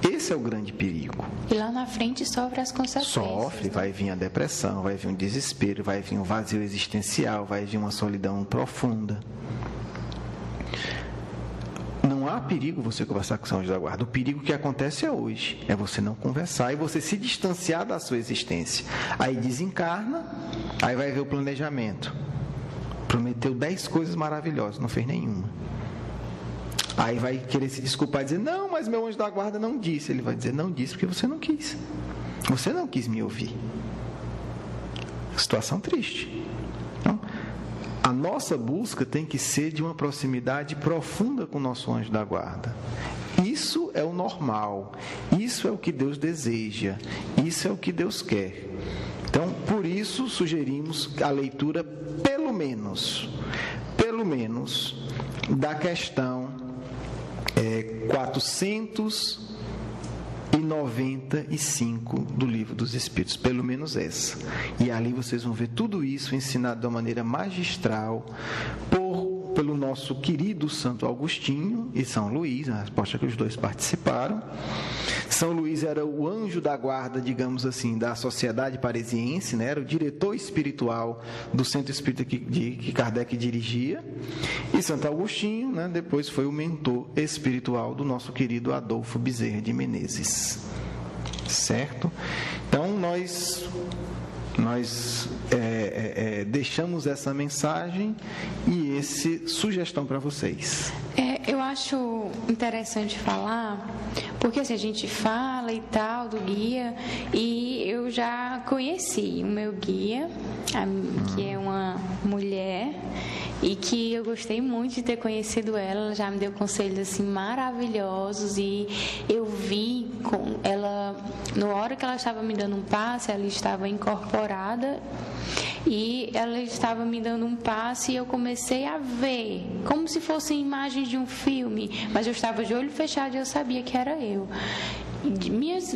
Esse é o grande perigo. E lá na frente sofre as consequências. Sofre, vai vir a depressão, vai vir um desespero, vai vir um vazio existencial, vai vir uma solidão profunda. Não há perigo você conversar com o seu anjo da guarda. O perigo que acontece é hoje. É você não conversar e você se distanciar da sua existência. Aí desencarna, aí vai ver o planejamento. Prometeu 10 coisas maravilhosas, não fez nenhuma. Aí vai querer se desculpar e dizer, não, mas meu anjo da guarda não disse. Ele vai dizer, não disse porque você não quis. Você não quis me ouvir. Situação triste. Então, a nossa busca tem que ser de uma proximidade profunda com o nosso anjo da guarda. Isso é o normal. Isso é o que Deus deseja. Isso é o que Deus quer. Então, por isso, sugerimos a leitura, pelo menos, da questão 495 do Livro dos Espíritos, pelo menos essa. E ali vocês vão ver tudo isso ensinado de uma maneira magistral pelo nosso querido Santo Agostinho e São Luís, a resposta que os dois participaram. São Luís era o anjo da guarda, digamos assim, da Sociedade Parisiense, né? Era o diretor espiritual do centro espírita que Kardec dirigia. E Santo Agostinho, né? Depois foi o mentor espiritual do nosso querido Adolfo Bezerra de Menezes. Certo? Então, nós deixamos essa mensagem e essa sugestão para vocês. Eu acho interessante falar, porque assim, a gente fala e tal do guia, e eu já conheci o meu guia, que é uma mulher, e que eu gostei muito de ter conhecido ela. Ela já me deu conselhos assim maravilhosos, e eu vi com ela, na hora que ela estava me dando um passe, ela estava incorporada e ela estava me dando um passe, e eu comecei a ver como se fossem imagens de um filme, mas eu estava de olho fechado e eu sabia que era eu. Minhas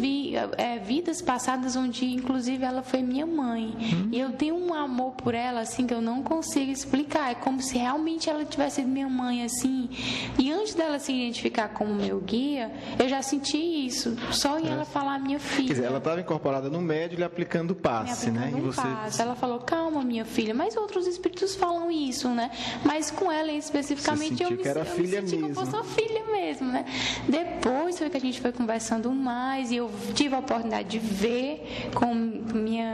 vidas passadas, onde inclusive ela foi minha mãe, e eu tenho um amor por ela assim que eu não consigo explicar. É como se realmente ela tivesse sido minha mãe assim. E antes dela se identificar como meu guia, eu já senti isso só em ela falar minha filha. Quer dizer, ela estava incorporada no médium, lhe aplicando passe, né? E você... Ela falou, calma, minha filha. Mas outros espíritos falam isso, né? Mas com ela especificamente eu me senti como fosse uma filha mesmo, né? Depois foi que a gente foi conversando mais, e eu tive a oportunidade de ver com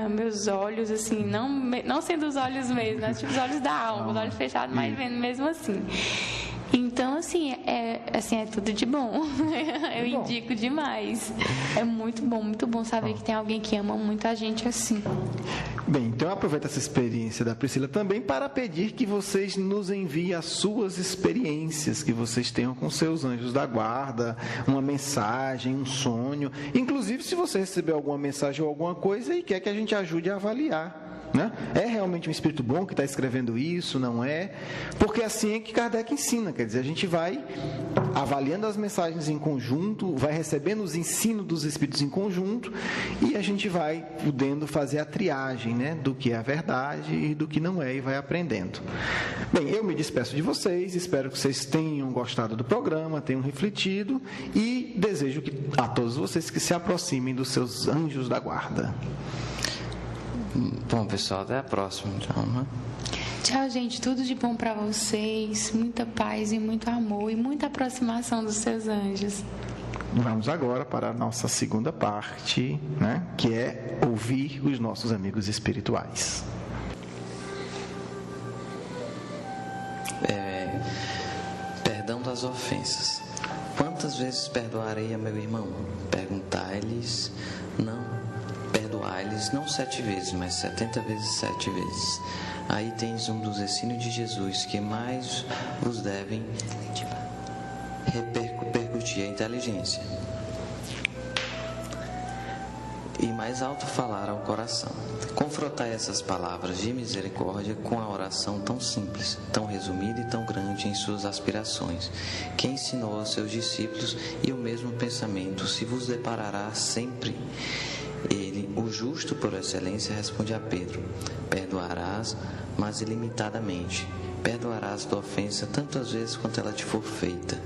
meus olhos, assim, não sendo os olhos mesmo, né? Tipo os olhos da alma, os olhos fechados, mas vendo mesmo assim. Então, assim, é tudo de bom. Eu indico demais. É muito bom saber que tem alguém que ama muito a gente assim. Bem, então eu aproveito essa experiência da Priscila também para pedir que vocês nos enviem as suas experiências que vocês tenham com seus anjos da guarda, uma mensagem, um sonho. Inclusive, se você receber alguma mensagem ou alguma coisa e quer que a gente ajude a avaliar. Né? É realmente um espírito bom que está escrevendo isso, não é? Porque assim é que Kardec ensina, quer dizer, a gente vai avaliando as mensagens em conjunto, vai recebendo os ensinos dos espíritos em conjunto, e a gente vai podendo fazer a triagem, né, do que é a verdade e do que não é, e vai aprendendo. Bem, eu me despeço de vocês, espero que vocês tenham gostado do programa, tenham refletido, e desejo a todos vocês que se aproximem dos seus anjos da guarda. Bom, pessoal, até a próxima. Então, Tchau, gente. Tudo de bom para vocês. Muita paz e muito amor e muita aproximação dos seus anjos. Vamos agora para a nossa segunda parte, né, que é ouvir os nossos amigos espirituais. Perdão das ofensas. Quantas vezes perdoarei a meu irmão? Perguntai-lhes, não. Perdoai-lhes não 7 vezes, mas 70 vezes 7 vezes. Aí tens um dos ensinos de Jesus que mais vos devem repercutir a inteligência e mais alto falar ao coração. Confrontai essas palavras de misericórdia com a oração tão simples, tão resumida e tão grande em suas aspirações, que ensinou aos seus discípulos, e o mesmo pensamento se vos deparará sempre Ele, o justo por excelência, responde a Pedro: perdoarás, mas ilimitadamente. Perdoarás tua ofensa tantas vezes quanto ela te for feita.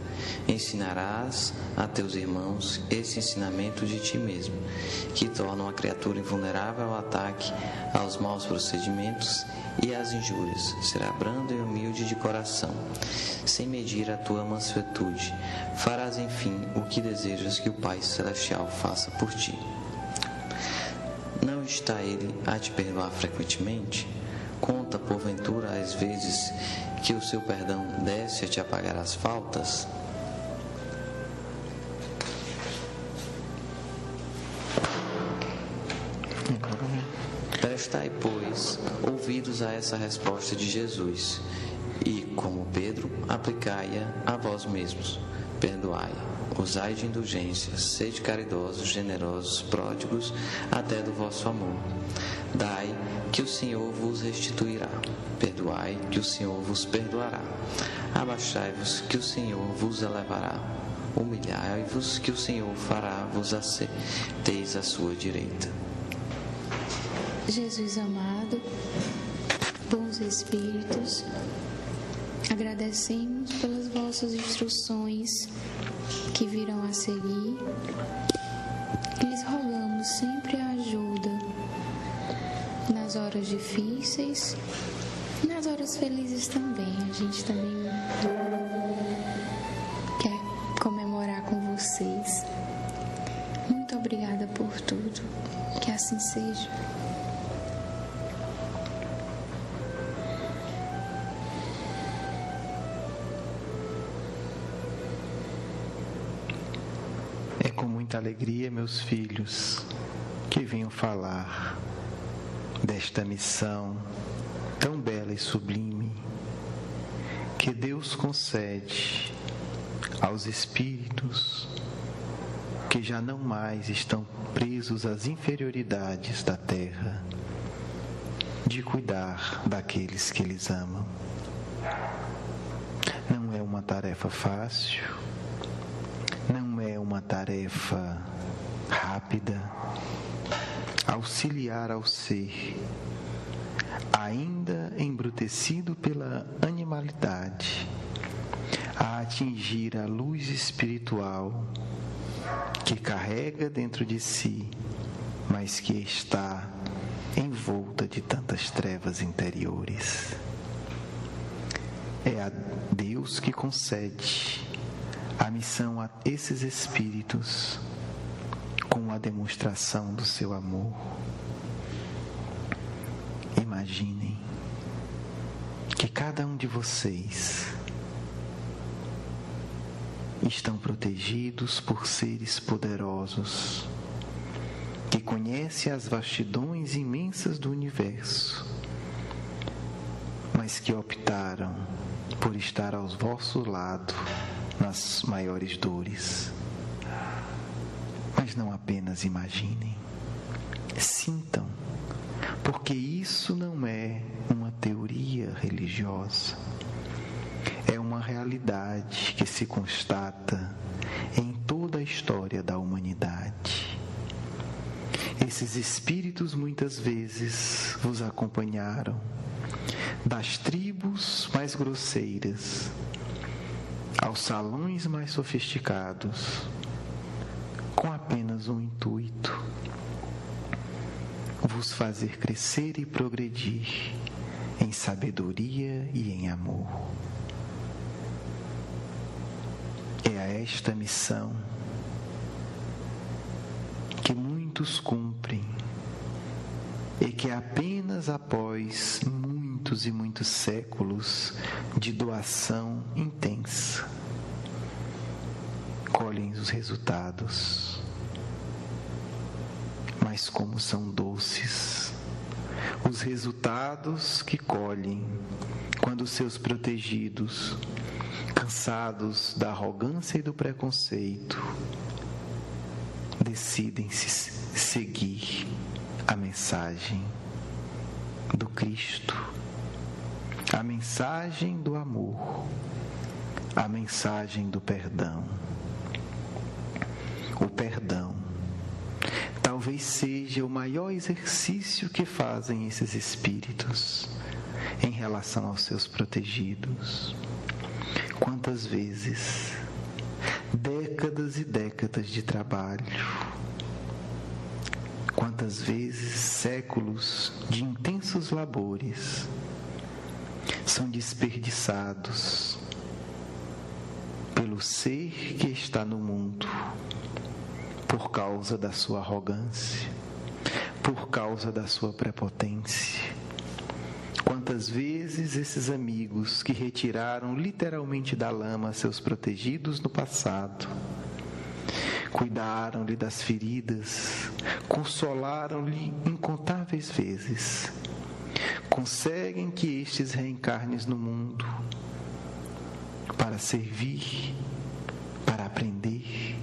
Ensinarás a teus irmãos esse ensinamento de ti mesmo, que torna uma criatura invulnerável ao ataque, aos maus procedimentos e às injúrias. Será brando e humilde de coração, sem medir a tua mansuetude. Farás, enfim, o que desejas que o Pai Celestial faça por ti. Não está Ele a te perdoar frequentemente? Conta, porventura, as vezes que o seu perdão desce a te apagar as faltas? Prestai, pois, ouvidos a essa resposta de Jesus, e, como Pedro, aplicai-a a vós mesmos. Perdoai, usai de indulgência, sede caridosos, generosos, pródigos, até do vosso amor. Dai, que o Senhor vos restituirá. Perdoai, que o Senhor vos perdoará. Abaixai-vos, que o Senhor vos elevará. Humilhai-vos, que o Senhor fará vos assenteis à sua direita. Jesus amado, bons Espíritos, agradecemos pelas vossas instruções que virão a seguir e lhes rogamos sempre a ajuda nas horas difíceis e nas horas felizes também. A gente também quer comemorar com vocês. Muito obrigada por tudo. Que assim seja. É com muita alegria, meus filhos, que venho falar desta missão tão bela e sublime que Deus concede aos espíritos que já não mais estão presos às inferioridades da terra, de cuidar daqueles que eles amam. Não é uma tarefa fácil, não é uma tarefa rápida. Auxiliar ao ser, ainda embrutecido pela animalidade, a atingir a luz espiritual que carrega dentro de si, mas que está envolta de tantas trevas interiores. É a Deus que concede a missão a esses espíritos com a demonstração do seu amor. Imaginem que cada um de vocês estão protegidos por seres poderosos que conhecem as vastidões imensas do universo, mas que optaram por estar ao vosso lado nas maiores dores. Mas não apenas imaginem, sintam, porque isso não é uma teoria religiosa, é uma realidade que se constata em toda a história da humanidade. Esses espíritos muitas vezes vos acompanharam das tribos mais grosseiras aos salões mais sofisticados, com apenas um intuito: vos fazer crescer e progredir em sabedoria e em amor. É a esta missão que muitos cumprem e que apenas após muitos e muitos séculos de doação intensa colhem os resultados. Mas como são doces os resultados que colhem quando seus protegidos, cansados da arrogância e do preconceito, decidem se seguir a mensagem do Cristo, a mensagem do amor, a mensagem do perdão. O perdão talvez seja o maior exercício que fazem esses espíritos em relação aos seus protegidos. Quantas vezes, décadas e décadas de trabalho, quantas vezes séculos de intensos labores são desperdiçados pelo ser que está no mundo, por causa da sua arrogância, por causa da sua prepotência. Quantas vezes esses amigos que retiraram literalmente da lama seus protegidos no passado, cuidaram-lhe das feridas, consolaram-lhe incontáveis vezes, conseguem que estes reencarnem no mundo para servir, para aprender,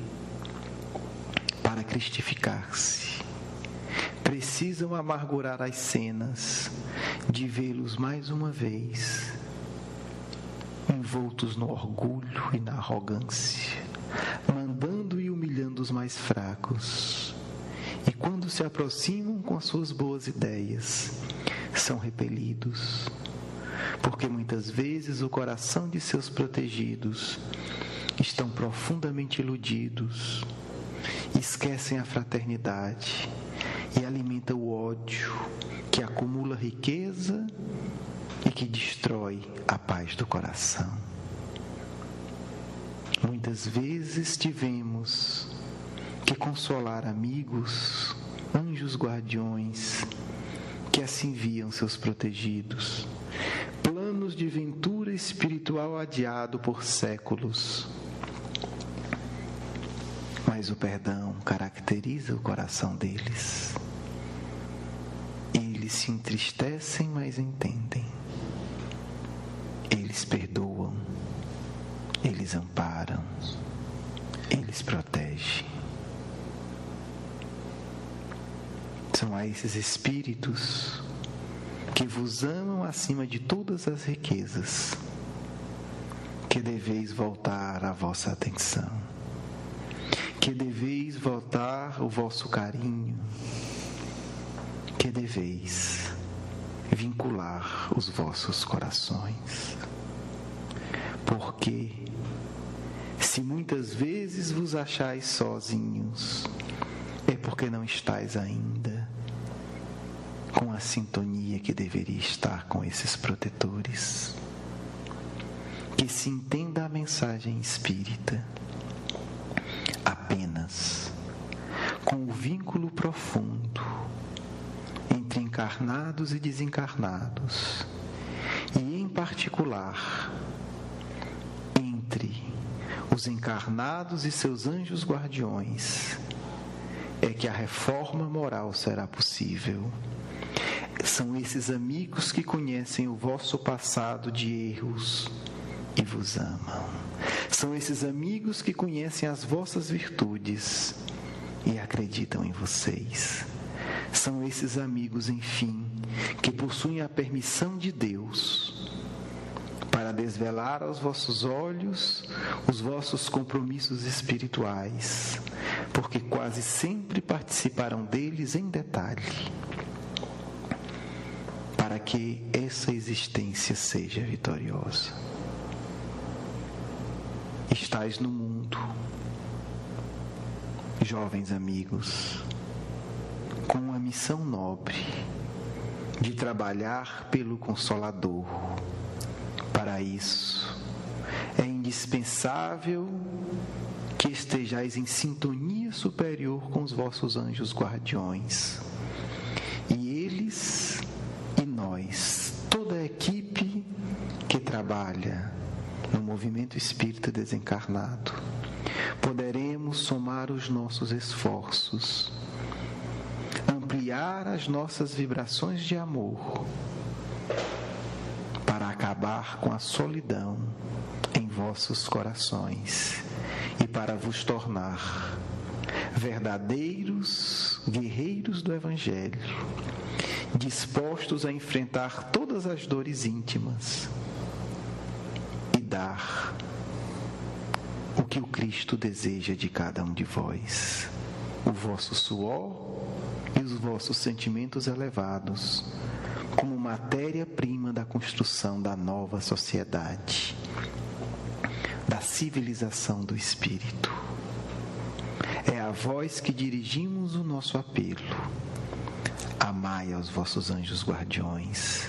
para cristificar-se. Precisam amargurar as cenas de vê-los mais uma vez envoltos no orgulho e na arrogância, mandando e humilhando os mais fracos. E quando se aproximam com as suas boas ideias, são repelidos, porque muitas vezes o coração de seus protegidos estão profundamente iludidos, esquecem a fraternidade e alimentam o ódio que acumula riqueza e que destrói a paz do coração. Muitas vezes tivemos que consolar amigos, anjos guardiões, que assim viam seus protegidos, planos de ventura espiritual adiado por séculos. Mas o perdão caracteriza o coração deles. Eles se entristecem, mas entendem. Eles perdoam, eles amparam, eles protegem. São a esses espíritos que vos amam acima de todas as riquezas que deveis voltar a vossa atenção, que deveis voltar o vosso carinho, que deveis vincular os vossos corações. Porque se muitas vezes vos achais sozinhos, é porque não estáis ainda com a sintonia que deveria estar com esses protetores. Que se entenda a mensagem espírita apenas com o vínculo profundo entre encarnados e desencarnados, e em particular entre os encarnados e seus anjos guardiões, é que a reforma moral será possível. São esses amigos que conhecem o vosso passado de erros e vos amam. São esses amigos que conhecem as vossas virtudes e acreditam em vocês. São esses amigos, enfim, que possuem a permissão de Deus para desvelar aos vossos olhos os vossos compromissos espirituais, porque quase sempre participarão deles em detalhe, para que essa existência seja vitoriosa. Estais no mundo, jovens amigos, com uma missão nobre de trabalhar pelo Consolador. Para isso, é indispensável que estejais em sintonia superior com os vossos anjos guardiões. E eles e nós, toda a equipe que trabalha no movimento espírita desencarnado, poderemos somar os nossos esforços, ampliar as nossas vibrações de amor, para acabar com a solidão em vossos corações e para vos tornar verdadeiros guerreiros do Evangelho, dispostos a enfrentar todas as dores íntimas e dar o que o Cristo deseja de cada um de vós: o vosso suor os vossos sentimentos elevados como matéria-prima da construção da nova sociedade, da civilização do Espírito. É a vós que dirigimos o nosso apelo. Amai aos vossos anjos guardiões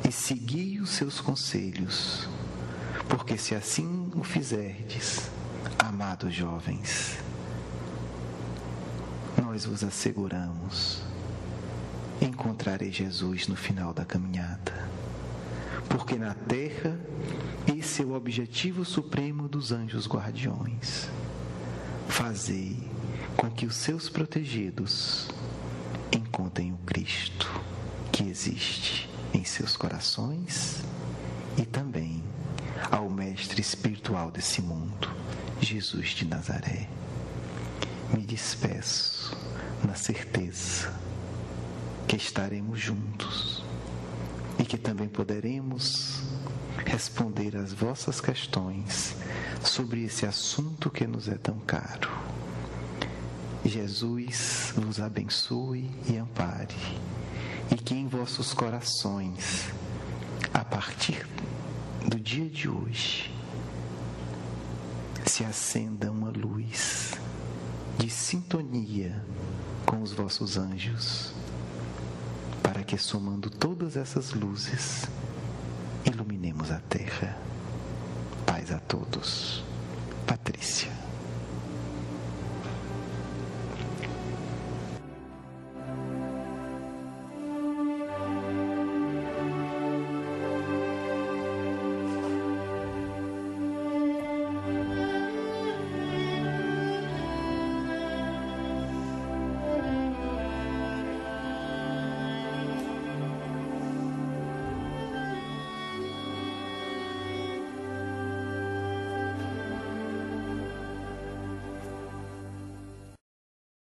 e segui os seus conselhos, porque se assim o fizerdes, amados jovens, nós vos asseguramos, encontrarei Jesus no final da caminhada, porque na terra esse é o objetivo supremo dos anjos guardiões. Fazei com que os seus protegidos encontrem o Cristo que existe em seus corações e também ao mestre espiritual desse mundo, Jesus de Nazaré. Me despeço na certeza que estaremos juntos e que também poderemos responder às vossas questões sobre esse assunto que nos é tão caro. Jesus vos abençoe e ampare, e que em vossos corações, a partir do dia de hoje, se acenda uma luz de sintonia com os vossos anjos, para que, somando todas essas luzes, iluminemos a terra. Paz a todos. Patrícia.